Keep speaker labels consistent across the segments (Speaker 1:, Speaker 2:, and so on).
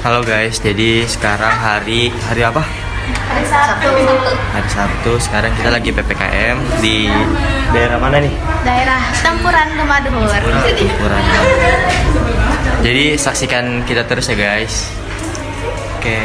Speaker 1: Halo guys, jadi sekarang hari apa?
Speaker 2: Hari Sabtu.
Speaker 1: Hari Sabtu. Sekarang kita lagi PPKM di daerah mana nih?
Speaker 2: Daerah Tempuran Gemaduhur.
Speaker 1: Tempuran. Jadi saksikan kita terus ya guys. Oke.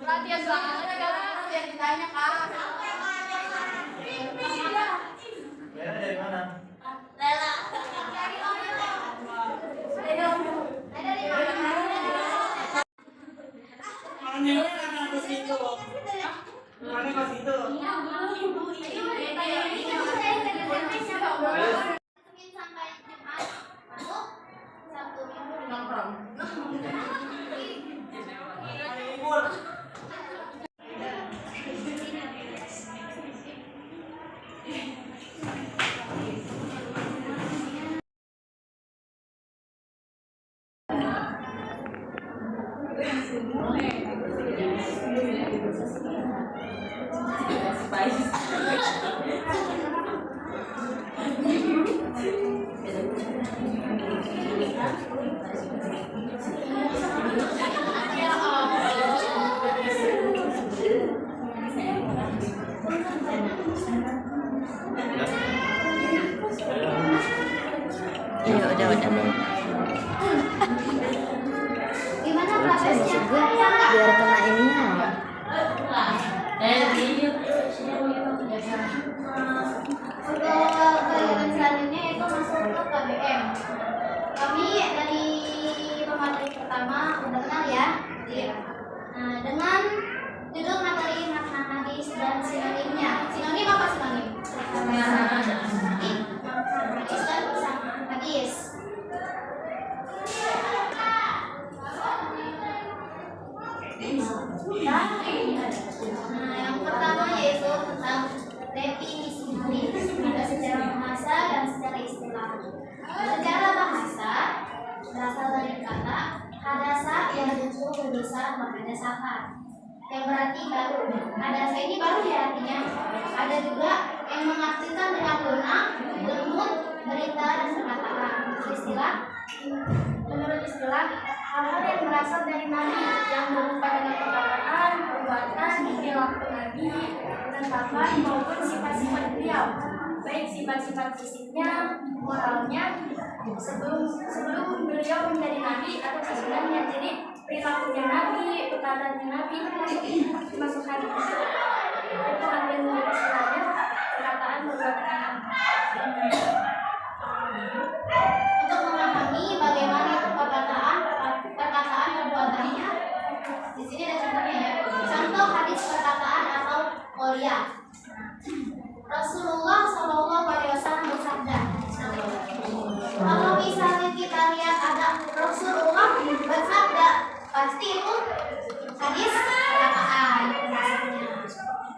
Speaker 2: Perhatian banget biar ditanya kak.
Speaker 3: Lela dari mana?
Speaker 2: Lela. Dari mana? Dari mana?
Speaker 3: Mana ke situ? Mana ke situ?
Speaker 2: Senin sampai Jumat masuk, Sabtu Minggu nongkrong.
Speaker 3: Libur.
Speaker 4: Iya udah.
Speaker 2: Gimana prosesnya?
Speaker 4: Biar kena ininya.
Speaker 2: Untuk kegiatan selanjutnya itu masuk ke KBM. Kami dari pemateri pertama udah kenal ya. Nah, dengan judul materi makna hadis dan sinonimnya. Sinonim apa sinonim? Hadis dan sama hadis. Nah, yang pertama yaitu tentang definisi hadis. Ada secara bahasa dan secara istilah. Secara bahasa berasal dari kata hadasa yang justru berbisa menghadasakan, yang berarti baru. Hadasa ini baru ya artinya. Ada juga yang mengartikan dengan lunak, lemut, berita dan perkataan. Menurut istilah, hal-hal yang berasal dari Nabi yang berupa dengan perkataan, perbuatan, perilaku Nabi, penetapan maupun sifat-sifat beliau, baik sifat-sifat fisiknya, moralnya, sebelum beliau menjadi Nabi atau sesudahnya. Jadi perilakunya Nabi, perkataannya Nabi masuk hadis. Itu artian menurut istilahnya perkataan perbuatan. Untuk memahami bagaimana itu perkataan perbuatannya, di sini ada contohnya ya. Contoh hadis perkataan atau qolia. Rasulullah Shallallahu Alaihi Wasallam bersabda. Kalau misalnya kita lihat ada Rasulullah bersabda, pasti itu hadis perkataan.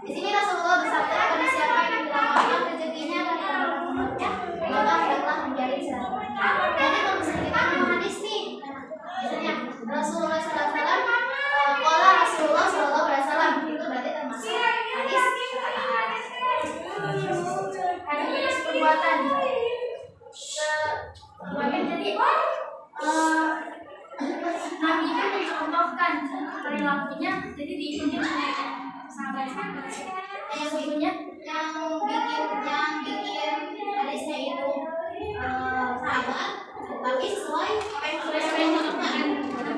Speaker 2: Di sini Rasulullah bersabda, pada siapa yang dilapangkan rezekinya dan dilapangkannya, maka hendaklah menjadi seratus. Jadi kalau misalnya kita mau hadis nih, misalnya Rasulullah SAW, kalau Rasulullah SAW itu berarti termasuk hadis perkataan. Hadis perbuatan. Jadi Nabi kan mencontohkan perilakunya, jadi diikuti oleh sahabat-sahabat. Yang sebelumnya yang bikin hadisnya itu sahabat, tapi sesuai apa yang dilakukan.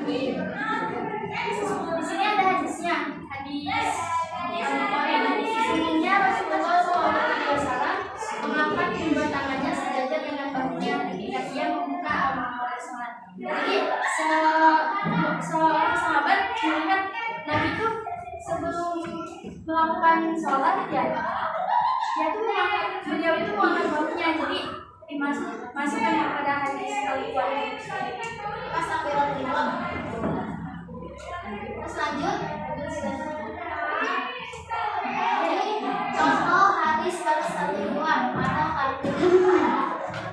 Speaker 2: Di sini ada hadisnya, hadis sesungguhnya Rasulullah SAW mengangkat kedua tangannya sejajar dengan bahunya ketika dia membuka amal-amal sholat. Jadi seorang sahabat melihat Nabi itu sebelum melakukan sholat beliau itu mengangkat bahunya, jadi dimasukkan kepada hadis al-Bukhari. Astagfirullah. Terus lanjut. Jadi contoh hadis perselingkuhan atau perselingkuhan.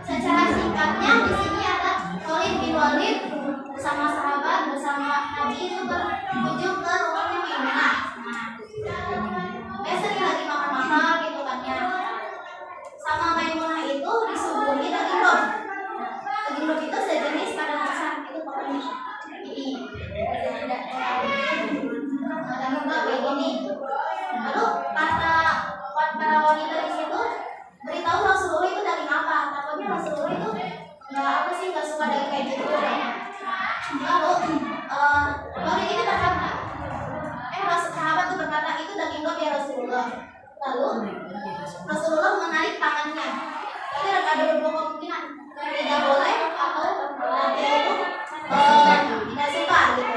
Speaker 2: Secara singkatnya di sini ada Khalid bin Walid bersama sahabat bersama Nabi itu berkunjung ke rumahnya Maimunah. Biasanya lagi makan-makan gitu kan ya. Sama Maimunah itu disuguhi daging dob. Daging dob itu sejenis pada besar itu pokoknya ini. Daging dob kayak gini. Lalu kata para wanita di situ beritahu Rasulullah itu daging apa. Takutnya Rasulullah itu nggak suka daging kayak gitu. Lalu wanita ini berkata, sahabat itu berkata itu daging dob ya Rasulullah. Lalu Rasulullah menarik tangannya. Itu ada beberapa kemungkinan, tidak boleh atau dia itu tidak suka gitu.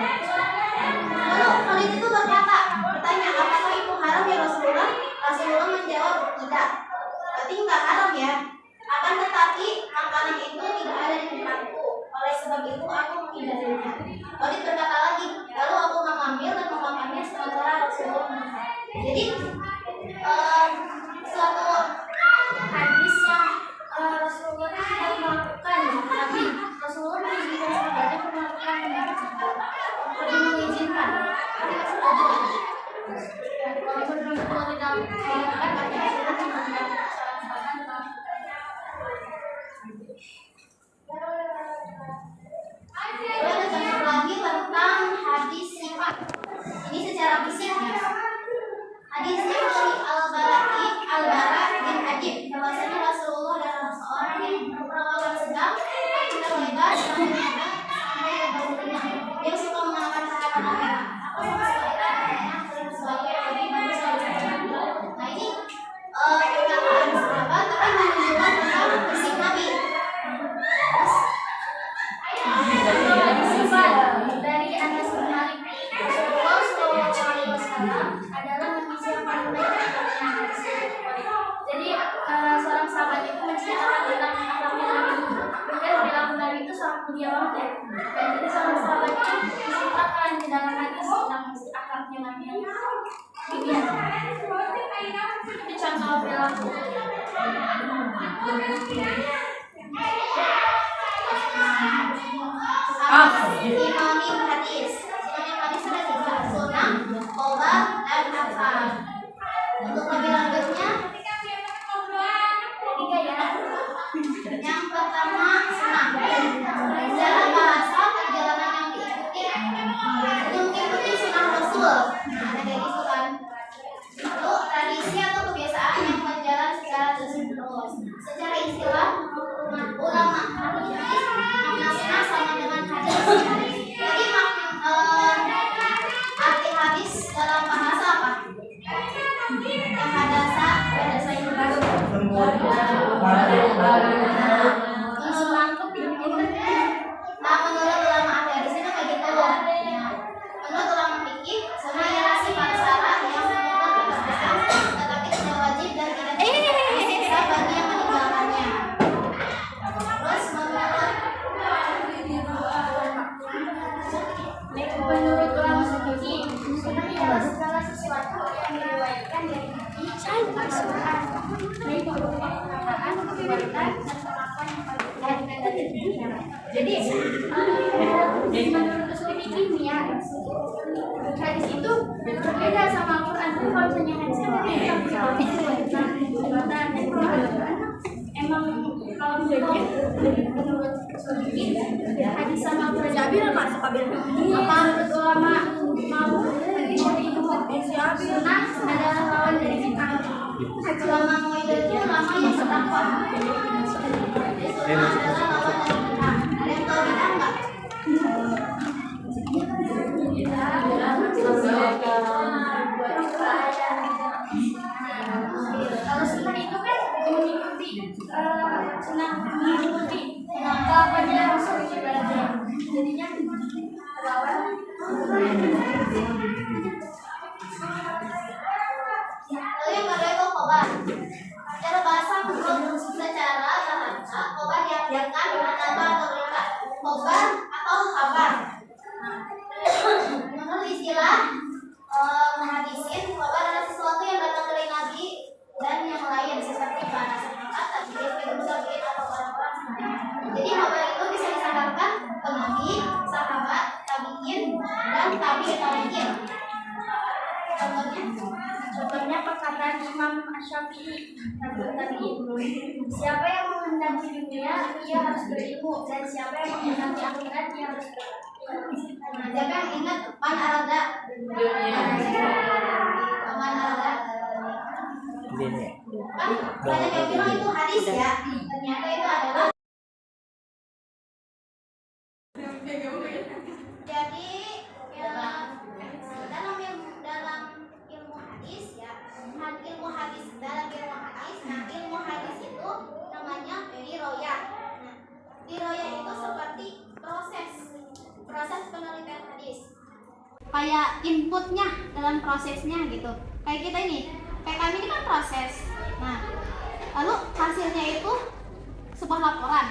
Speaker 2: Lalu Khalid itu bertanya, apakah itu haram ya Rasulullah? Rasulullah menjawab tidak. Berarti nggak haram ya. Akan tetapi makanan itu tidak ada di tempatku. Oleh sebab itu aku menghindarinya. Khalid berkata lagi, lalu aku mengambil dan memakannya sementara Rasulullah memakan. Jadi suatu hadis yang Rasulullah tidak melakukan, tapi Rasulullah mengizinkan sahabatnya melakukan, lebih mengizinkan. Lalu ada contoh lagi tentang hadis sifat. Ini secara fisik ya. Hadisnya dari Al-Bara bin Ajib, bahwasanya Rasulullah adalah seorang yang berperawakan sedang, tidak lebar, sampai ke bahunya. Dia suka mengenakan pakaian merah. Aku sama sekali tidak enak sebagai lebih bagus dari. Nah ini perkataan sahabat, tapi menunjukkan tentang fisik Nabi. Sifat dari Anas bin Malik. Rasulullah SAW adalah manusia yang paling baik di dunia. Jadi seorang sahabat itu menceritakan tentang akhlaknya Nabi. Mungkin bilang Nabi itu sangat mulia banget ya. Dan jadi seorang sahabat itu menceritakan di dalam hadis tentang akhlaknya Nabi yang mulia. Ini contoh perilaku. Sinonim hadis. Sinonim hadis ada tiga: sunnah, khobar, dan hafal. Untuk lebih lanjutnya, tiga ya. Yang pertama sunnah. Secara bahasa perjalanan yang diikuti mengikuti sunnah Rasul. Nah, ada kayak gitu kan. Lalu tradisi atau kebiasaan yang berjalan secara terus-menerus. Secara istilah ulama hadis, makna sunnah sama dengan hadis. Jadi arti hadis dalam bahasa apa? Bahasa yang baru. Nah, menurut ulama ahli hadis itu kayak gitu. Menurut ulama fikih, sunnah ialah sifat syar'i yang ditetapkan tetapi tidak wajib dan tidak bisa bagi yang meninggalkannya. Terus menurut ulama fikih, sunnah ialah segala sesuatu yang diriwayatkan dari Nabi Al-Quran, baik berupa perkataan, perbuatan, dan perlakuan yang paling baik. Jadi menurut usul fikih nih ya, hadis itu berbeda sama Al-Quran. Kalau misalnya hadis kan perbuatan dan perbuatan emang kalau misalnya menurut usul fikih hadis sama Al-Quran apa menurut ulama mau sunnah adalah lawan dari bid'ah. Ulama mau itu ulama yang bertakwa. Sunnah adalah lawan dari bid'ah. Ada yang tahu bid'ah nggak? Kalau sunnah itu kan mengikuti sunnah mengikuti apa aja Rasul ibaratnya. Jadinya lawan. Lalu yang kedua itu khobar. Secara bahasa secara bahasa khobar diartikan dengan nama atau berita. Khobar atau kabar. Menurut istilah muhadisin, khobar adalah sesuatu yang datang dari Nabi dan yang lain seperti para sahabat, tabi'in, atau orang-orang sebelumnya. Jadi khobar itu bisa disandarkan ke Nabi, sahabat, tabi'in, dan tabi'in. Contohnya perkataan Imam Asy-Syafi'i tadi, siapa yang menghendaki dunia, ia harus berilmu, dan siapa yang menghendaki akhirat, ia harus berilmu. Nah, siapa yang ingat man arada dunia? Man arada kan banyak yang bilang itu hadis ya, ternyata itu adalah. Jadi dalam ilmu hadis ya, ilmu hadis dalam ilmu hadis. Nah, ilmu hadis itu namanya diroyah. Nah, diroyah itu seperti proses penelitian hadis. Kayak inputnya dalam prosesnya gitu. Kayak kita ini, kayak kami ini kan proses. Nah, lalu hasilnya itu sebuah laporan.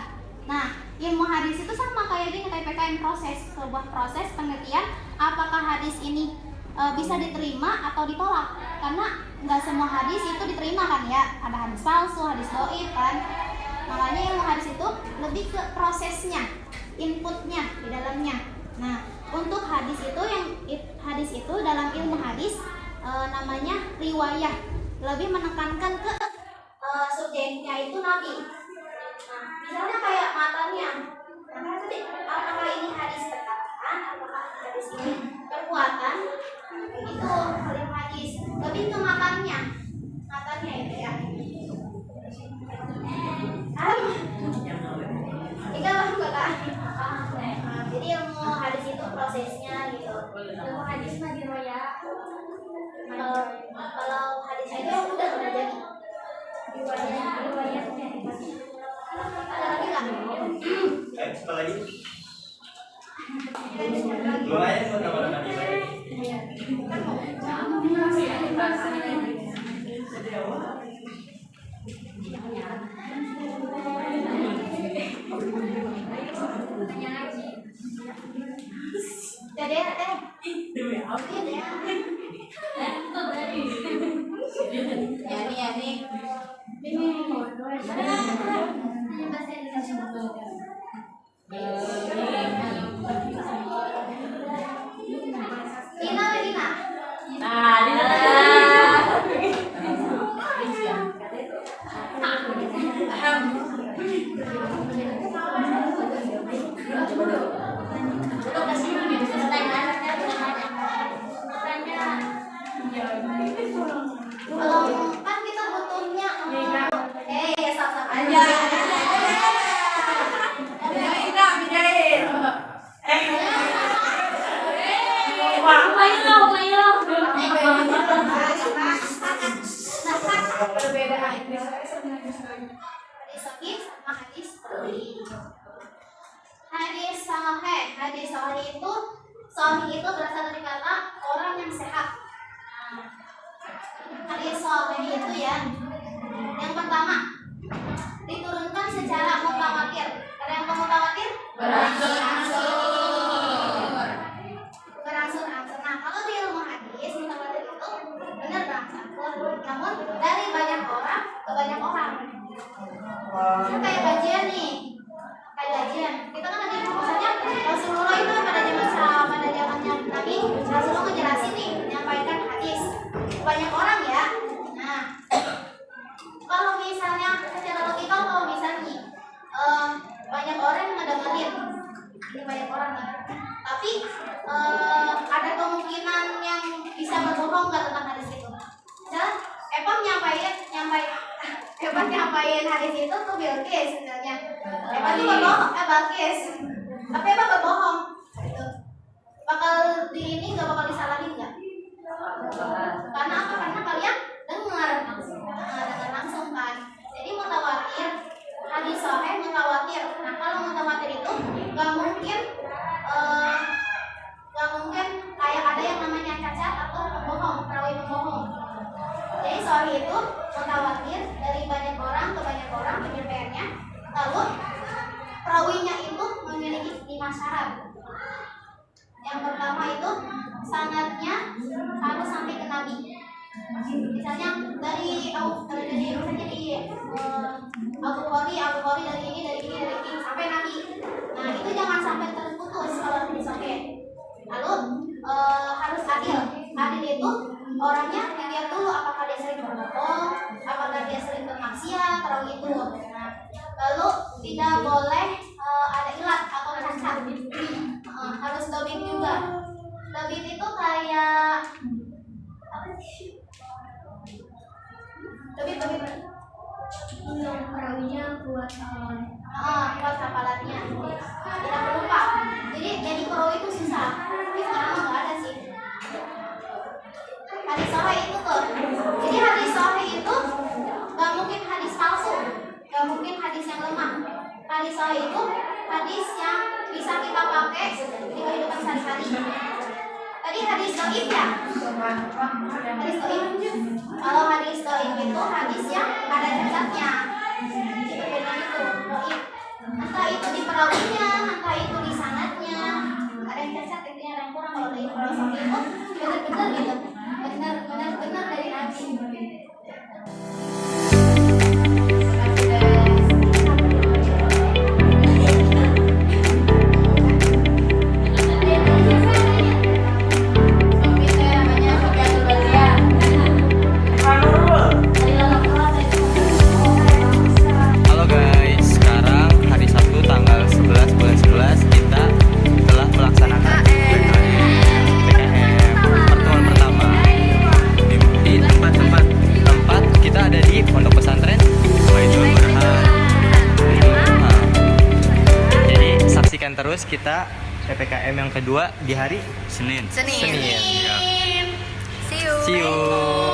Speaker 2: Nah, ilmu hadis itu sama kayak gini, kayak PKM proses, sebuah proses penelitian apakah hadis ini bisa diterima atau ditolak. Karena nggak semua hadis itu diterima kan ya, ada hadis palsu, hadis dhaif kan. Makanya ilmu hadis itu lebih ke prosesnya, inputnya di dalamnya. Nah, untuk hadis itu dalam ilmu hadis namanya riwayah, lebih menekankan ke subjeknya itu Nabi. Nah, Misalnya kayak matanya. Nah, tadi apakah ini hadis perkataan, apakah hadis ini perbuatan? Itu halim hadis. Lebih ke matanya itu ya. Ikalah enggak. Jadi ilmu hadis itu prosesnya gitu. Ilmu hadis mah ya. Kalau hadisnya itu udah jadi riwayatnya. Ada lagi nggak?
Speaker 3: Apa lagi? Lumayan buat teman-teman ini.
Speaker 2: Jadi ya nih. Ini bahasa Indonesia. Lina. Kalau kan kita butuhnya sap-sap aja. Hadis sahih itu berasal dari kata orang yang sehat. Hadis sahih itu ya, yang pertama diturunkan secara mutawatir. Ada yang mutawatir? Berangsur. Nah, kalau di ilmu hadis mutawatir itu benar berangsur, namun dari banyak orang ke banyak orang. Nah, kayak kajian nih. Kita kan lagi misalnya Rasulullah itu pada zamannya Nabi, Rasulullah ngejelasin nih, menyampaikan hadis banyak orang ya. Nah, kalau misalnya secara logika, kalau misalnya banyak orang yang ngedengerin, ini banyak orang nih, tapi ada kemungkinan yang bisa berbohong nggak tentang hadis itu. Misalnya Epam nyampain hadis itu tuh Bilqis sebenarnya. Epam itu berbohong, Bilqis. Tapi Epam berbohong. Gitu. Bakal nggak bakal disalahin nggak? Karena apa? Karena kalian dengar langsung kan. Jadi mutawatir, hadis sahih mutawatir. Nah, kalau mutawatir itu nggak mungkin kayak ada yang namanya cacat atau pembohong, perawi pembohong. Jadi sahih itu mutawatir dari banyak orang ke banyak orang penyampaiannya. Lalu perawinya itu memiliki 5 syarat. Yang pertama itu sanadnya harus sampai ke Nabi. Misalnya dari Abu Khori dari ini sampai Nabi. Nah, itu jangan sampai terputus kalau disoke. Lalu harus adil. Adil itu orangnya dilihat dulu apakah dia sering berbohong, apakah dia sering bermaksiat, kalau itu. Nah, lalu tidak boleh ada ilat atau cacat. Harus dobit juga. Dobit itu kayak apa sih? Dobit yang perawinya kuat hafalannya, tidak lupa. Jadi perawi itu susah. Tapi sekarang nggak ada sih. Hadis sahih itu tuh. Jadi hadis sahih itu nggak mungkin hadis palsu, nggak mungkin hadis yang lemah. Hadis sahih itu hadis yang bisa kita pakai di kehidupan sehari-hari. Tadi hadis dhaif ya? Hadis dhaif. Kalau hadis dhaif itu hadis yang ada cacatnya. Itu beda itu dhaif. Entah itu di perawinya, entah itu di sanadnya. Ada yang cacat, itu yang kurang. Kalau dhaif, kalau sahih itu benar-benar gitu. Benar-benar dari Nabi.
Speaker 1: Halo guys, sekarang saksikan terus kita PPKM yang kedua di hari Senin.
Speaker 5: Senin.
Speaker 1: Senin. Ya.
Speaker 5: See you.
Speaker 1: See you.